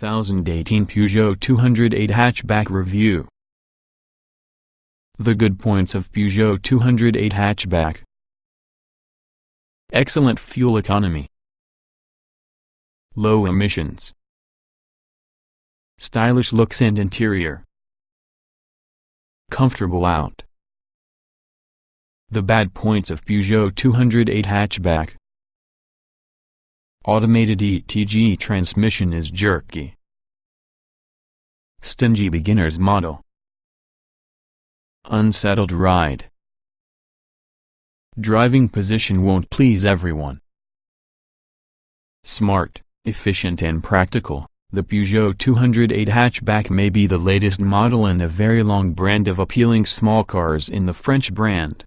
2018 Peugeot 208 Hatchback Review. The good points of Peugeot 208 Hatchback: excellent fuel economy, low emissions, stylish looks and interior, comfortable out. The bad points of Peugeot 208 Hatchback: automated ETG transmission is jerky, stingy beginner's model, unsettled ride, driving position won't please everyone. Smart, efficient and practical, the Peugeot 208 Hatchback may be the latest model in a very long brand of appealing small cars in the French brand.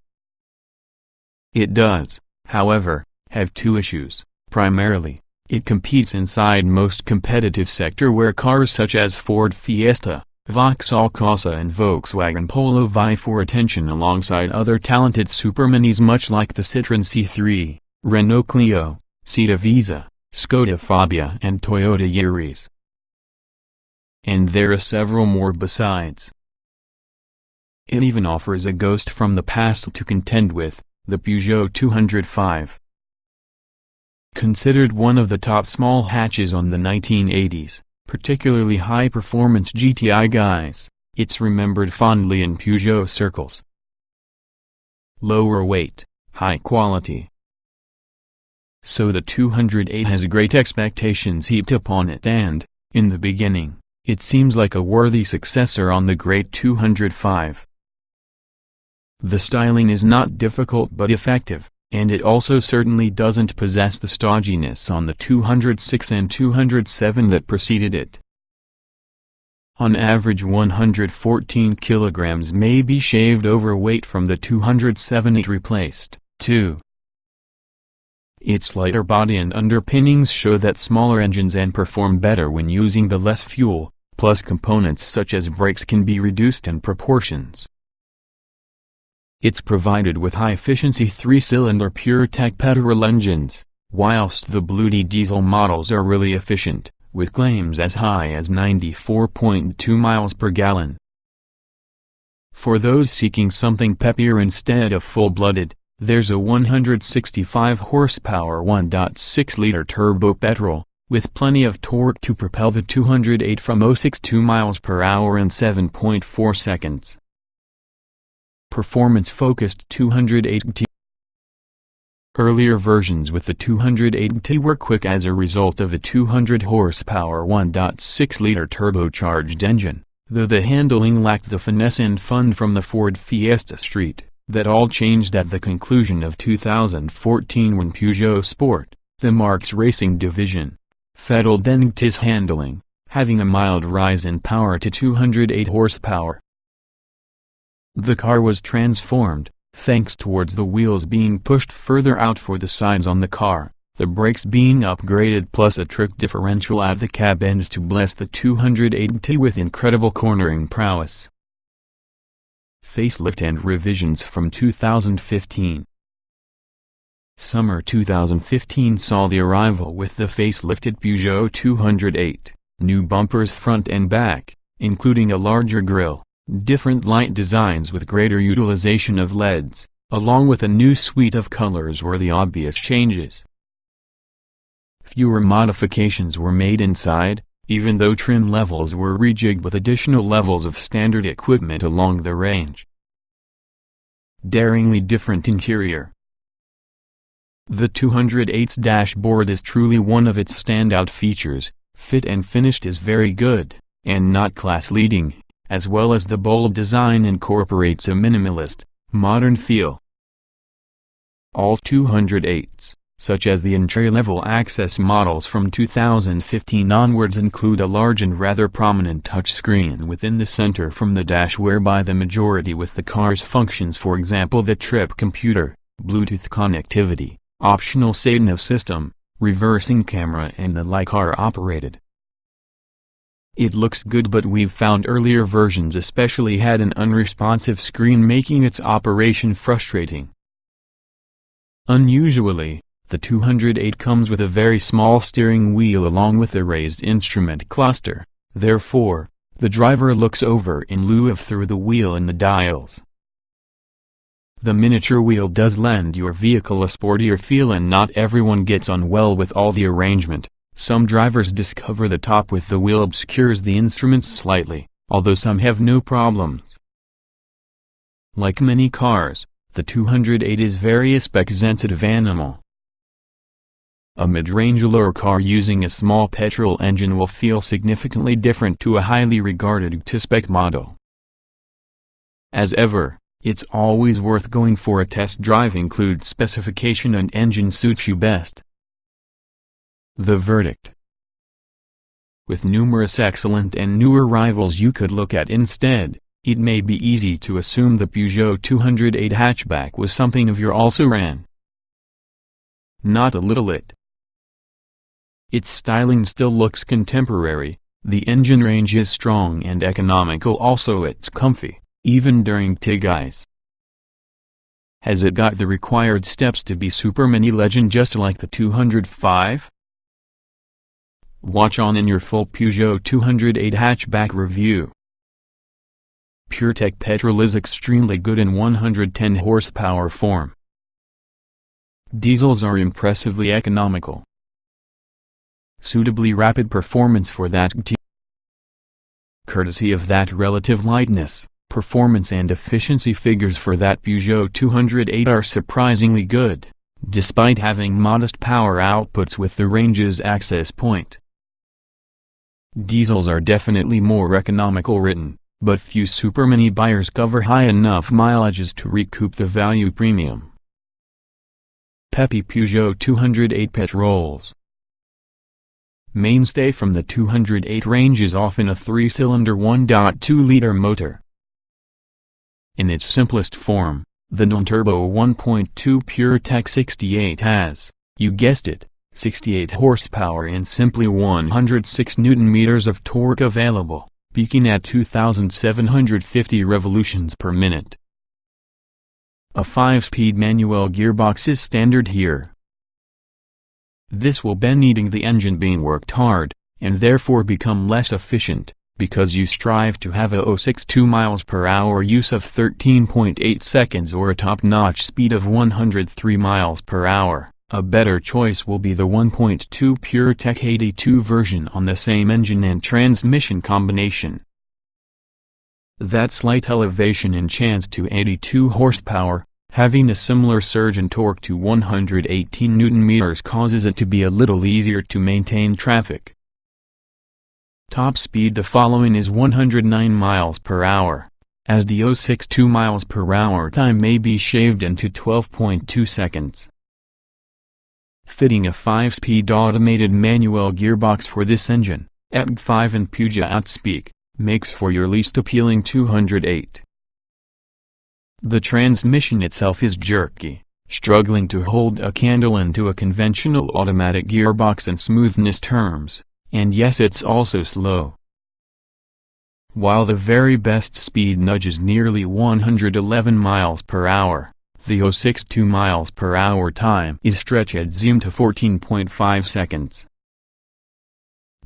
It does, however, have two issues. Primarily, it competes inside most competitive sector where cars such as Ford Fiesta, Vauxhall Corsa and Volkswagen Polo vie for attention alongside other talented superminis much like the Citroën C3, Renault Clio, Seat Visa, Skoda Fabia and Toyota Yaris. And there are several more besides. It even offers a ghost from the past to contend with, the Peugeot 205. Considered one of the top small hatches on the 1980s, particularly high-performance GTI guys, it's remembered fondly in Peugeot circles. Lower weight, high quality. So the 208 has great expectations heaped upon it and, in the beginning, it seems like a worthy successor on the great 205. The styling is not difficult but effective, and it also certainly doesn't possess the stodginess on the 206 and 207 that preceded it. On average 114 kilograms may be shaved overweight from the 207 it replaced, too. Its lighter body and underpinnings show that smaller engines and perform better when using the less fuel, plus components such as brakes can be reduced in proportions. It's provided with high-efficiency 3-cylinder PureTech petrol engines, whilst the Bluety diesel models are really efficient, with claims as high as 94.2 miles per gallon. For those seeking something peppier instead of full-blooded, there's a 165 horsepower 1.6-liter turbo petrol, with plenty of torque to propel the 208 from 0-62 miles per hour in 7.4 seconds. Performance-focused 208T. Earlier versions with the 208T were quick as a result of a 200 horsepower 1.6-liter turbocharged engine, though the handling lacked the finesse and fun from the Ford Fiesta Street. That all changed at the conclusion of 2014 when Peugeot Sport, the marque's racing division, fiddled its handling, having a mild rise in power to 208 horsepower. The car was transformed, thanks towards the wheels being pushed further out for the sides on the car, the brakes being upgraded plus a trick differential at the cab end to bless the 208T with incredible cornering prowess. Facelift and revisions from 2015. Summer 2015 saw the arrival with the facelifted Peugeot 208, new bumpers front and back, including a larger grille, different light designs with greater utilization of LEDs, along with a new suite of colors were the obvious changes. Fewer modifications were made inside, even though trim levels were rejigged with additional levels of standard equipment along the range. Daringly different interior. The 208's dashboard is truly one of its standout features, fit and finished is very good, and not class-leading, as well as the bold design incorporates a minimalist, modern feel. All 208s, such as the entry-level access models from 2015 onwards, include a large and rather prominent touchscreen within the center from the dash, whereby the majority with the car's functions, for example the trip computer, Bluetooth connectivity, optional sat-nav system, reversing camera and the like, are operated. It looks good, but we've found earlier versions especially had an unresponsive screen, making its operation frustrating. Unusually, The 208 comes with a very small steering wheel along with a raised instrument cluster, therefore, the driver looks over in lieu of through the wheel and the dials. The miniature wheel does lend your vehicle a sportier feel, and not everyone gets on well with all the arrangement. Some drivers discover the top with the wheel obscures the instruments slightly, although some have no problems. Like many cars, the 208 is very spec-sensitive animal. A mid-range lower car using a small petrol engine will feel significantly different to a highly regarded to-spec model. As ever, it's always worth going for a test drive. Include specification and engine suits you best. The verdict. With numerous excellent and newer rivals you could look at instead, it may be easy to assume the Peugeot 208 hatchback was something of your also-ran. Not a little it. Its styling still looks contemporary, the engine range is strong and economical, also it's comfy, even during TIGs. Has it got the required steps to be supermini legend just like the 205? Watch on in your full Peugeot 208 hatchback review. PureTech petrol is extremely good in 110 horsepower form. Diesels are impressively economical. Suitably rapid performance for that courtesy of that relative lightness, performance and efficiency figures for that Peugeot 208 are surprisingly good, despite having modest power outputs with the range's access point. Diesels are definitely more economical written, but few supermini buyers cover high enough mileages to recoup the value premium. Peppy Peugeot 208 petrols. Mainstay from the 208 range is often a 3-cylinder 1.2-liter motor. In its simplest form, the non-turbo 1.2 PureTech 68 has, you guessed it, 68 horsepower and simply 106 Nm of torque available, peaking at 2,750 revolutions per minute. A 5-speed manual gearbox is standard here. This will be needing the engine being worked hard, and therefore become less efficient, because you strive to have a 062 miles per hour use of 13.8 seconds or a top-notch speed of 103 miles per hour. A better choice will be the 1.2 PureTech 82 version on the same engine and transmission combination. That slight elevation in chance to 82 horsepower, having a similar surge in torque to 118 Nm causes it to be a little easier to maintain traffic. Top speed the following is 109 miles per hour, as the 062 miles per hour time may be shaved into 12.2 seconds. Fitting a 5-speed automated manual gearbox for this engine, EG5 and Peugeot outspeak, makes for your least appealing 208. The transmission itself is jerky, struggling to hold a candle into a conventional automatic gearbox in smoothness terms, and yes, it's also slow. While the very best speed nudges nearly 111 miles per hour, the 062 miles per hour time is stretched at zoom to 14.5 seconds.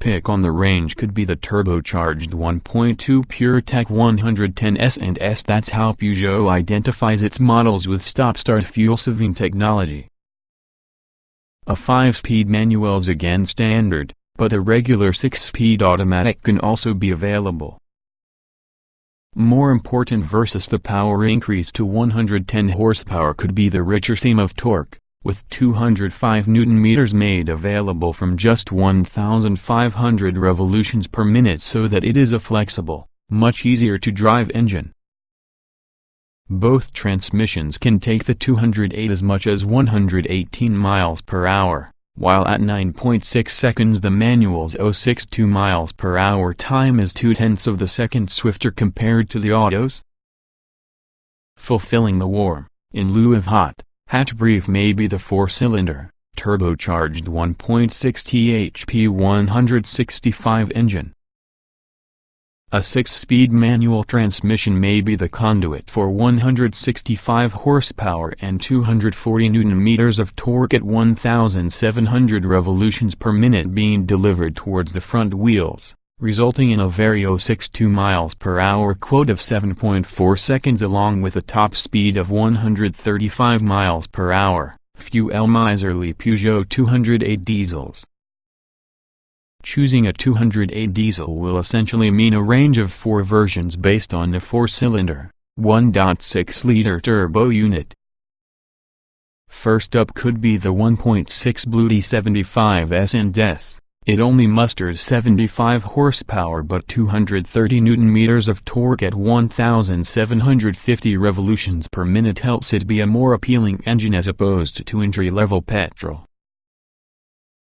Pick on the range could be the turbocharged 1.2 PureTech 110S and S. That's how Peugeot identifies its models with stop-start fuel-saving technology. A 5-speed manual is again standard, but a regular 6-speed automatic can also be available. More important versus the power increase to 110 horsepower could be the richer seam of torque, with 205 Nm made available from just 1,500 revolutions per minute, so that it is a flexible, much easier to drive engine. Both transmissions can take the 208 as much as 118 miles per hour, while at 9.6 seconds the manual's 062 miles per hour time is 0.2 of the second swifter compared to the autos. Fulfilling the warm, in lieu of hot, hatch brief may be the 4-cylinder, turbocharged 1.6 THP 165 engine. A 6-speed manual transmission may be the conduit for 165 horsepower and 240 Nm of torque at 1,700 revolutions per minute being delivered towards the front wheels, resulting in a very 062 mph quote of 7.4 seconds along with a top speed of 135 mph. Fuel miserly Peugeot 208 diesels. Choosing a 208 diesel will essentially mean a range of 4 versions based on the 4-cylinder, 1.6-liter turbo unit. First up could be the 1.6 Blue D75 S&S. It only musters 75 horsepower but 230 Nm of torque at 1,750 revolutions per minute helps it be a more appealing engine as opposed to entry-level petrol.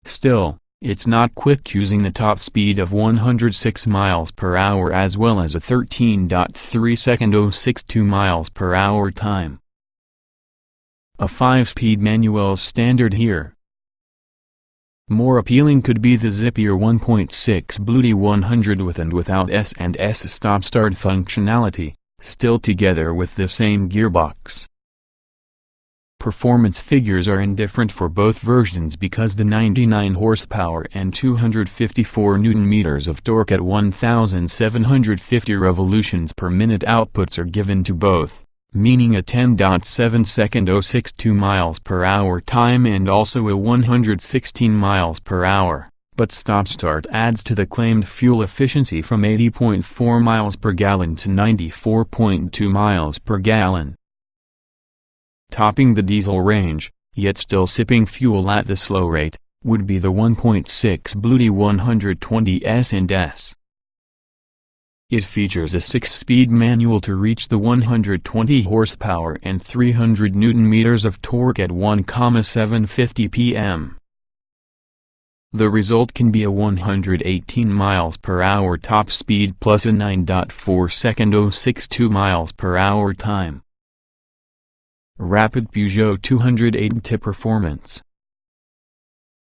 Still, it's not quick, choosing the top speed of 106 mph as well as a 13.3-second 062 mph time. A 5-speed manual is standard here. More appealing could be the zippier 1.6 Blue D100 with and without S&S stop-start functionality, still together with the same gearbox. Performance figures are indifferent for both versions because the 99 horsepower and 254 Nm of torque at 1,750 revolutions per minute outputs are given to both, meaning a 10.7-second 062 mph time and also a 116 mph, but stop-start adds to the claimed fuel efficiency from 80.4 miles per gallon to 94.2 miles per gallon. Topping the diesel range, yet still sipping fuel at the slow rate, would be the 1.6 Blue D120 S&S. It features a 6-speed manual to reach the 120 horsepower and 300 Nm of torque at 1,750 ppm. The result can be a 118 mph top speed plus a 9.4-second 062 mph time. Rapid Peugeot 208 performance.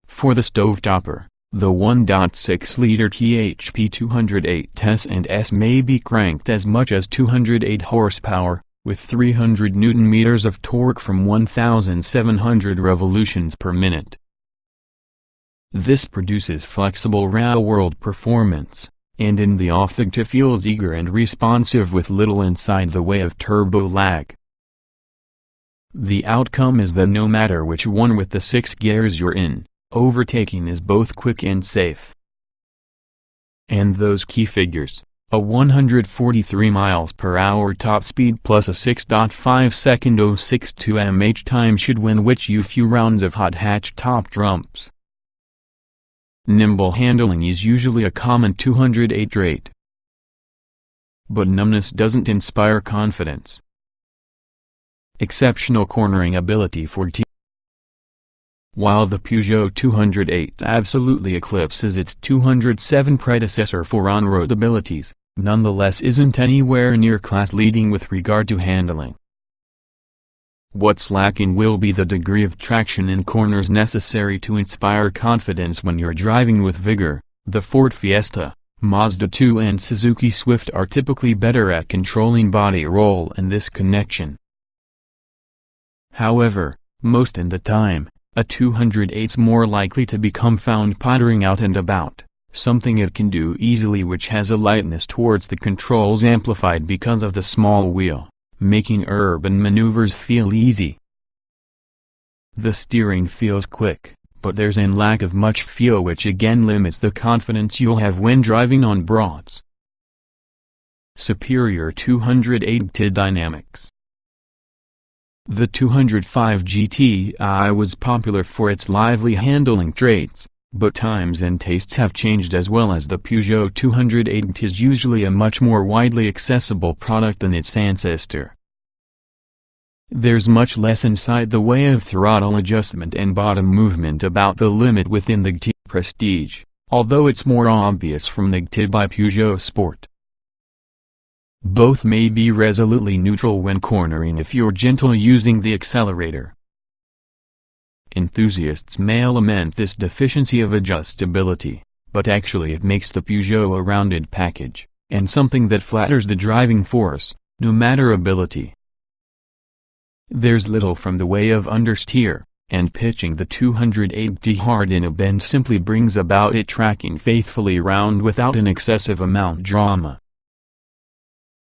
For the stovetopper, the 1.6-liter THP 208 S&S may be cranked as much as 208 horsepower, with 300 Nm of torque from 1,700 revolutions per minute. This produces flexible real-world performance, and in the off-the-go feels eager and responsive with little inside the way of turbo lag. The outcome is that no matter which one with the 6 gears you're in, overtaking is both quick and safe. And those key figures, a 143 mph top speed plus a 6.5-second 062 mph time should win which you few rounds of hot hatch top trumps. Nimble handling is usually a common 208 trait. But numbness doesn't inspire confidence. Exceptional cornering ability for While the Peugeot 208 absolutely eclipses its 207 predecessor for on-road abilities, nonetheless isn't anywhere near class-leading with regard to handling. What's lacking will be the degree of traction in corners necessary to inspire confidence when you're driving with vigor. The Ford Fiesta, Mazda 2 and Suzuki Swift are typically better at controlling body roll in this connection. However, most in the time, a 208's more likely to become found pottering out and about, something it can do easily, which has a lightness towards the controls amplified because of the small wheel, making urban maneuvers feel easy. The steering feels quick, but there's a lack of much feel, which again limits the confidence you'll have when driving on broads. Superior 208 dynamics. The 205 GTI was popular for its lively handling traits, but times and tastes have changed as well as the Peugeot 208 is usually a much more widely accessible product than its ancestor. There's much less inside the way of throttle adjustment and bottom movement about the limit within the GT Prestige, although it's more obvious from the GT by Peugeot Sport. Both may be resolutely neutral when cornering if you're gentle using the accelerator. Enthusiasts may lament this deficiency of adjustability, but actually it makes the Peugeot a rounded package, and something that flatters the driving force, no matter ability. There's little from the way of understeer, and pitching the 280 hard in a bend simply brings about it tracking faithfully round without an excessive amount drama.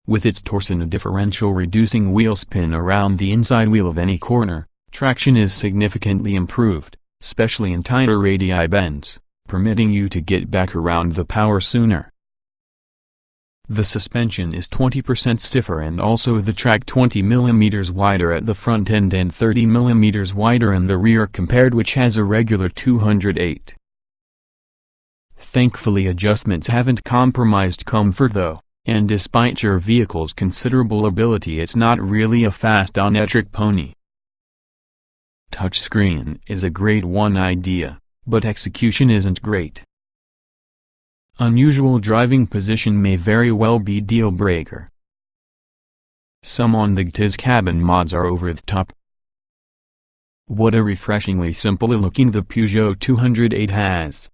With its torsion differential reducing wheel spin around the inside wheel of any corner, traction is significantly improved, especially in tighter radii bends, permitting you to get back around the power sooner. The suspension is 20% stiffer and also the track 20 mm wider at the front end and 30 mm wider in the rear compared which has a regular 208. Thankfully adjustments haven't compromised comfort though, and despite your vehicle's considerable ability it's not really a fast on-electric pony. Touchscreen is a great one idea, but execution isn't great. Unusual driving position may very well be deal breaker. Some on the GTI's cabin mods are over the top. What a refreshingly simple looking the Peugeot 208 has.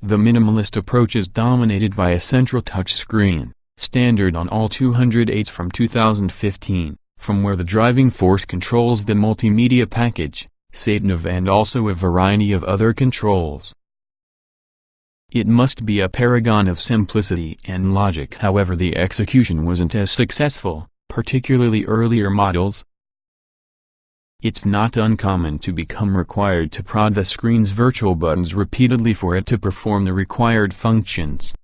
The minimalist approach is dominated by a central touchscreen, standard on all 208s from 2015, from where the driving force controls the multimedia package, sat-nav and also a variety of other controls. It must be a paragon of simplicity and logic. However, the execution wasn't as successful, particularly earlier models. It's not uncommon to become required to prod the screen's virtual buttons repeatedly for it to perform the required functions.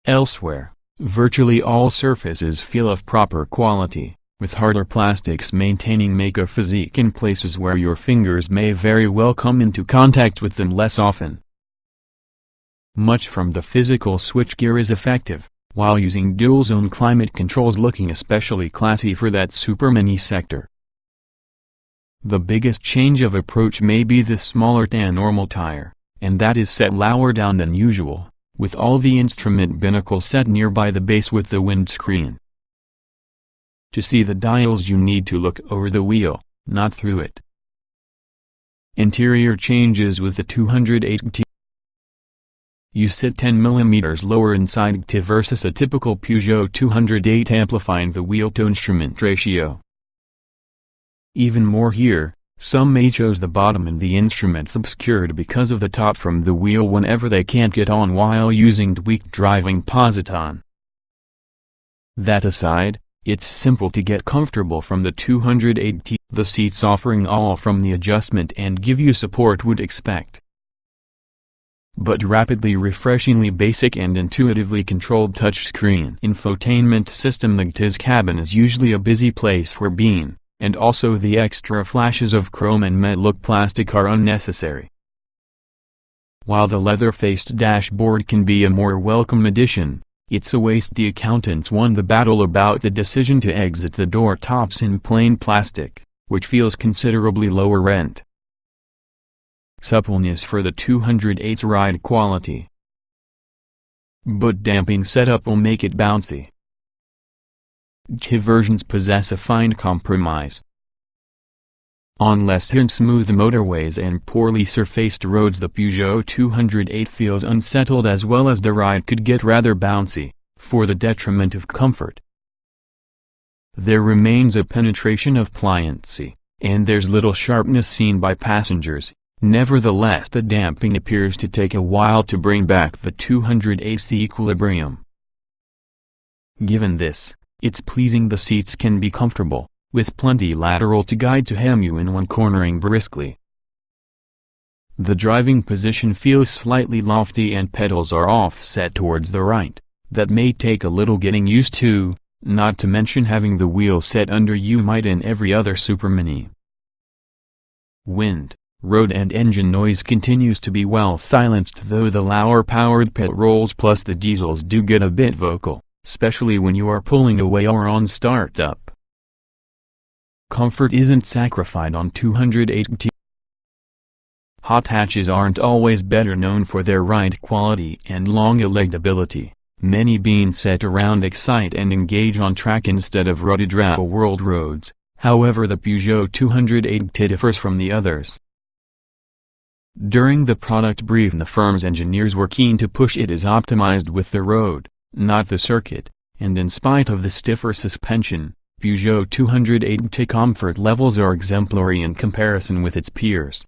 Elsewhere, virtually all surfaces feel of proper quality, with harder plastics maintaining make a physique in places where your fingers may very well come into contact with them less often. Much from the physical switchgear is effective, while using dual-zone climate controls looking especially classy for that supermini sector. The biggest change of approach may be the smaller than normal tire, and that is set lower down than usual, with all the instrument binnacle set nearby the base with the windscreen. To see the dials you need to look over the wheel, not through it. Interior changes with the 208T. You sit 10 mm lower inside GT versus a typical Peugeot 208 amplifying the wheel-to-instrument ratio. Even more here, some may choose the bottom and the instruments obscured because of the top from the wheel whenever they can't get on while using tweaked driving positon. That aside, it's simple to get comfortable from the 208T, the seats offering all from the adjustment and give you support would expect. But rapidly refreshingly basic and intuitively controlled touchscreen infotainment system. The GTI's cabin is usually a busy place for being, and also the extra flashes of chrome and matte look plastic are unnecessary. While the leather-faced dashboard can be a more welcome addition, it's a waste. The accountants won the battle about the decision to exit the door tops in plain plastic, which feels considerably lower rent. Suppleness for the 208's ride quality. But damping setup will make it bouncy. GT versions possess a fine compromise. On less smooth motorways and poorly surfaced roads the Peugeot 208 feels unsettled as well as the ride could get rather bouncy, for the detriment of comfort. There remains a penetration of pliancy, and there's little sharpness seen by passengers. Nevertheless, the damping appears to take a while to bring back the 208's equilibrium. Given this, it's pleasing the seats can be comfortable, with plenty lateral to guide to hem you in when cornering briskly. The driving position feels slightly lofty and pedals are offset towards the right. That may take a little getting used to, not to mention having the wheel set under you might in every other supermini. Wind, road and engine noise continues to be well silenced, though the lower-powered pit rolls plus the diesels do get a bit vocal, especially when you are pulling away or on startup. Comfort isn't sacrificed on 208T. Hot hatches aren't always better known for their ride quality and long-legged ability, many being set around excite and engage on track instead of rutted real-world roads. However, the Peugeot 208T differs from the others. During the product brief, the firm's engineers were keen to push it as optimized with the road, not the circuit, and in spite of the stiffer suspension, Peugeot 208 comfort levels are exemplary in comparison with its peers.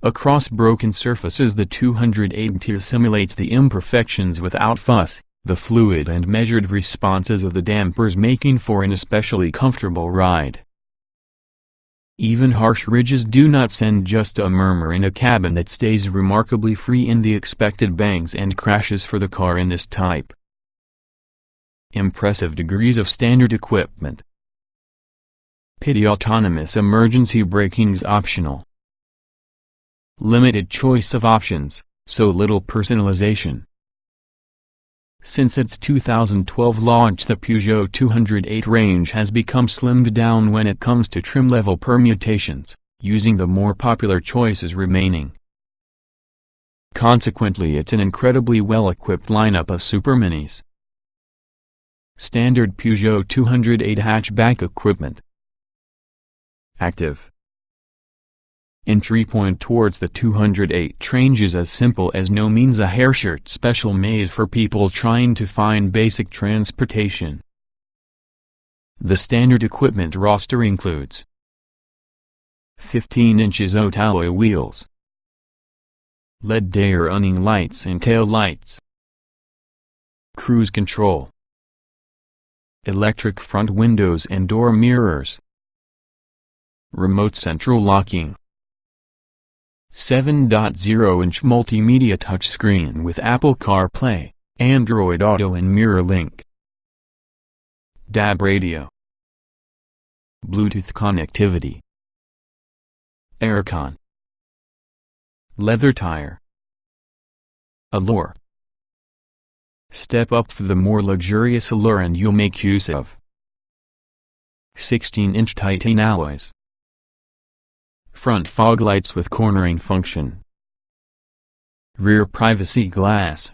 Across broken surfaces, the 208 simulates the imperfections without fuss, the fluid and measured responses of the dampers making for an especially comfortable ride. Even harsh ridges do not send just a murmur in a cabin that stays remarkably free in the expected bangs and crashes for the car in this type. Impressive degrees of standard equipment. Pity autonomous emergency braking is optional. Limited choice of options, so little personalization. Since its 2012 launch, the Peugeot 208 range has become slimmed down when it comes to trim level permutations, using the more popular choices remaining. Consequently, it's an incredibly well-equipped lineup of superminis. Standard Peugeot 208 hatchback equipment. Active. Entry point towards the 208 range is as simple as no means a hairshirt special made for people trying to find basic transportation. The standard equipment roster includes 15 inches oat alloy wheels, LED day running lights and tail lights, cruise control, electric front windows and door mirrors, remote central locking, 7.0-inch multimedia touchscreen with Apple CarPlay, Android Auto and Mirror Link, DAB radio, Bluetooth connectivity, aircon, leather tire, Allure. Step up for the more luxurious Allure and you'll make use of 16-inch titanium alloys, front fog lights with cornering function, rear privacy glass,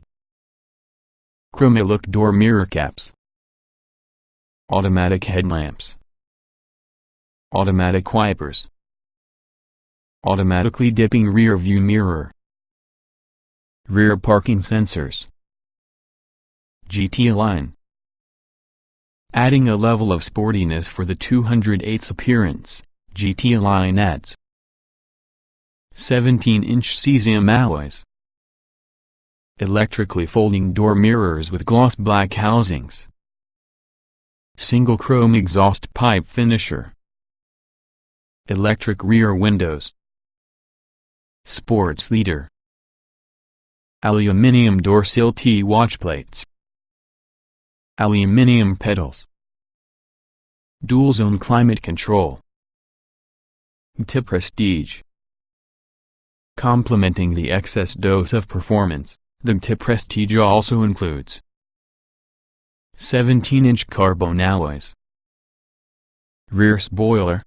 chroma-look door mirror caps, automatic headlamps, automatic wipers, automatically dipping rear view mirror, rear parking sensors, GT line. Adding a level of sportiness for the 208's appearance, GT line adds 17-inch cesium alloys, electrically folding door mirrors with gloss black housings, single chrome exhaust pipe finisher, electric rear windows, sports leader, aluminium door sill T-watch plates, aluminium pedals, dual zone climate control, T Prestige. Complementing the excess dose of performance, the T Prestige also includes 17-inch carbon alloys, rear spoiler,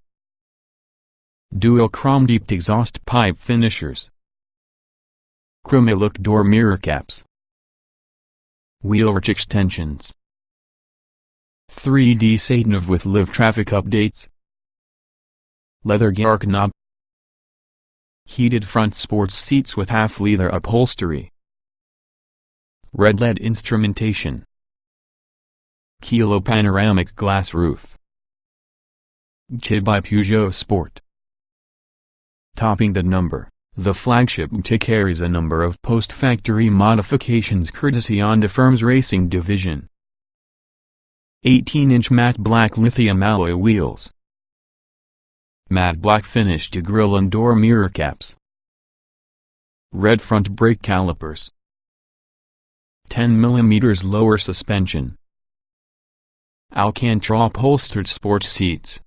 dual chrome deep exhaust pipe finishers, chroma-look door mirror caps, wheel arch extensions, 3D sat-nav with live traffic updates, leather gear knob, heated front sports seats with half-leather upholstery, red LED instrumentation, Kilo panoramic glass roof, T by Peugeot Sport. Topping the number, the flagship T carries a number of post-factory modifications courtesy on the firm's racing division. 18-inch matte black lithium alloy wheels, matte black finish to grille and door mirror caps, red front brake calipers, 10 mm lower suspension, Alcantara upholstered sports seats,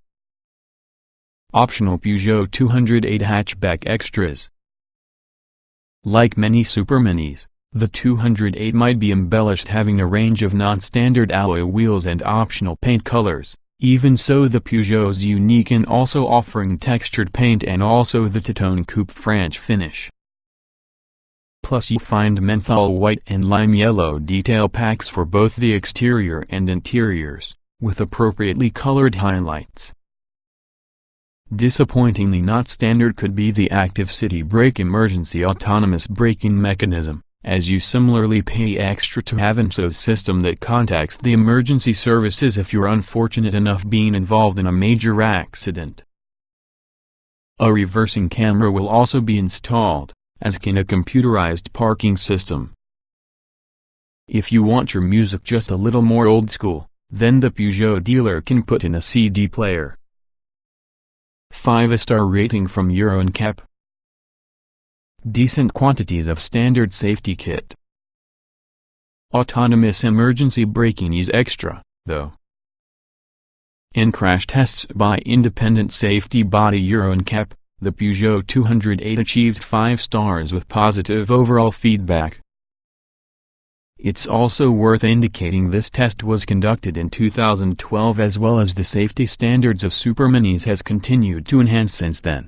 optional Peugeot 208 hatchback extras. Like many superminis, the 208 might be embellished having a range of non-standard alloy wheels and optional paint colors. Even so, the Peugeot's unique in also offering textured paint and also the two-tone coupe French finish. Plus you find menthol white and lime yellow detail packs for both the exterior and interiors, with appropriately colored highlights. Disappointingly not standard could be the active city brake emergency autonomous braking mechanism, as you similarly pay extra to have an SOS system that contacts the emergency services if you're unfortunate enough being involved in a major accident. A reversing camera will also be installed, as can a computerized parking system. If you want your music just a little more old school, then the Peugeot dealer can put in a CD player. 5-star rating from Euro NCAP. Decent quantities of standard safety kit. Autonomous emergency braking is extra, though. In crash tests by independent safety body Euro NCAP, the Peugeot 208 achieved 5 stars with positive overall feedback. It's also worth indicating this test was conducted in 2012 as well as the safety standards of superminis has continued to enhance since then.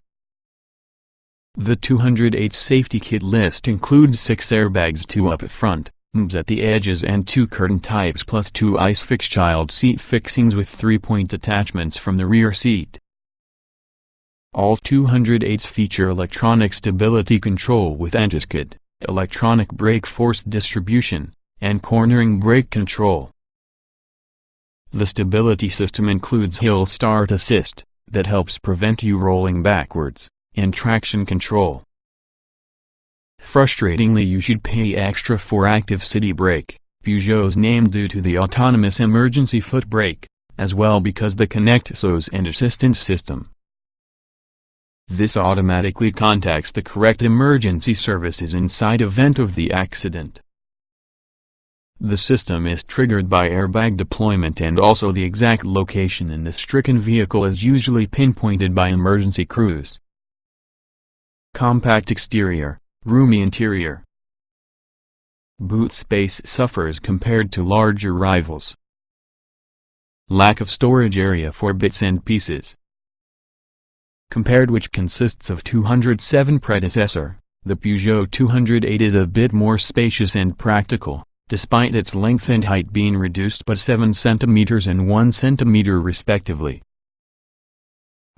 The 208 safety kit list includes 6 airbags, 2 up front, MBs at the edges and 2 curtain types plus 2 ISOFIX child seat fixings with 3-point attachments from the rear seat. All 208s feature electronic stability control with anti-skid, electronic brake force distribution, and cornering brake control. The stability system includes hill start assist, that helps prevent you rolling backwards, and traction control. Frustratingly, you should pay extra for active city brake, Peugeot's name due to the autonomous emergency foot brake, as well because the Connect SOS and assistance system. This automatically contacts the correct emergency services inside event of the accident. The system is triggered by airbag deployment and also the exact location in the stricken vehicle is usually pinpointed by emergency crews. Compact exterior, roomy interior. Boot space suffers compared to larger rivals. Lack of storage area for bits and pieces. Compared which consists of 207 predecessor, the Peugeot 208 is a bit more spacious and practical, despite its length and height being reduced by 7 cm and 1 cm respectively.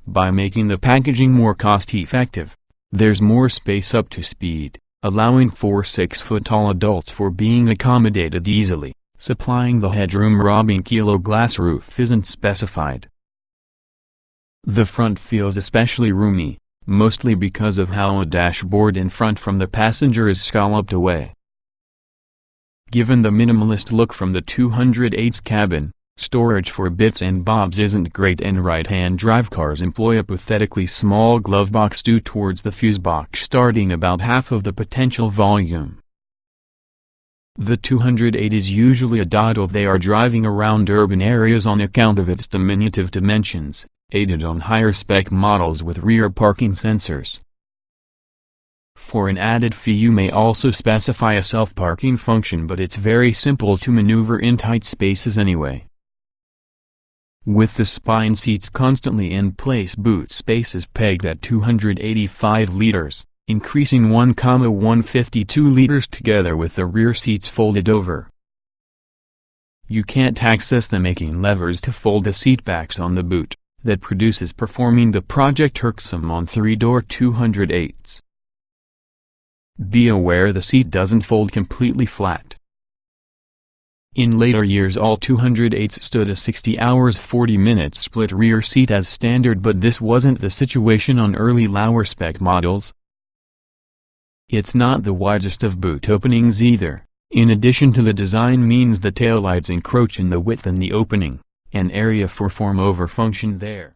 By making the packaging more cost-effective, there's more space up to speed, allowing for 6-foot-tall adults for being accommodated easily. Supplying the headroom robbing kilo glass roof isn't specified. The front feels especially roomy, mostly because of how a dashboard in front from the passenger is scalloped away. Given the minimalist look from the 208's cabin, storage for bits and bobs isn't great and right-hand drive cars employ a pathetically small glove box due towards the fuse box starting about half of the potential volume. The 208 is usually a dawdle they are driving around urban areas on account of its diminutive dimensions, aided on higher spec models with rear parking sensors. For an added fee you may also specify a self-parking function, but it's very simple to maneuver in tight spaces anyway. With the spine seats constantly in place, boot space is pegged at 285 liters, increasing 1,152 liters together with the rear seats folded over. You can't access the making levers to fold the seatbacks on the boot, that produces performing the project irksome on 3-door 208s. Be aware the seat doesn't fold completely flat. In later years all 208s stood a 60 hours 40 minutes split rear seat as standard, but this wasn't the situation on early lower spec models. It's not the widest of boot openings either. In addition to the design means the taillights encroach in the width and the opening, an area for form over function there.